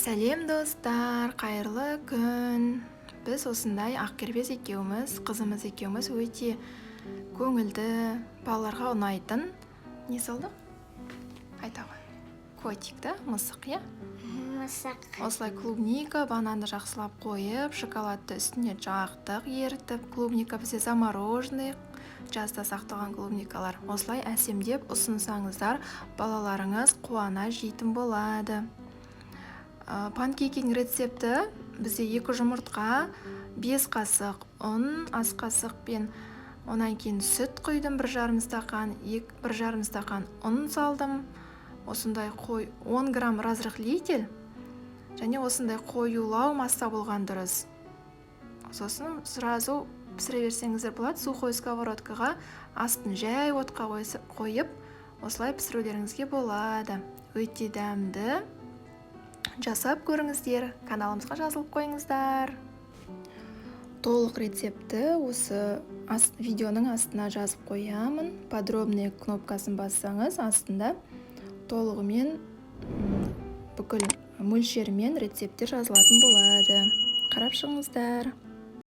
Сәлем достар, қайырлы күн. Біз осындай ақкербез екеуміз, қызымыз екеуміз өте көңілді, балаларға ұнайтын не салдық? Айта ғой. Котик та, мысық, я? Мысық. Осылай клубника, бананды жақсылап қойып, шоколадты үстіне жақтық ерітіп, клубника бізде замороженный, жазда сақталған клубникалар. Осылай әсемдеп ұсынсаңыздар, балаларыңыз қуана жейтін болады. Панкейкінің рецепті бізде 2 жұмыртқа, 5 қасық ұн, ас қасықпен, онан кейін сүт құйдым, 1,5 стақан, 1,5 стақан ұн салдым. Осындай 10 грамм разрыхлитель және осындай қоюлау масса болған дұрыс. Сосын сразу пісіре берсеңіздер болады. Сухой сковородкаға астын жай отқа қойып, осылай пісірулеріңізге болады. Өте дәмді. Жасап көріңіздер, каналымызға жазылып қойыңыздар. Толық рецепті осы видеоның астына жазып қоямын. Подробный кнопкасын бассаңыз, астында толығымен бүкіл мөлшермен рецепттер жазылатын болады. Қарап шығыңыздар.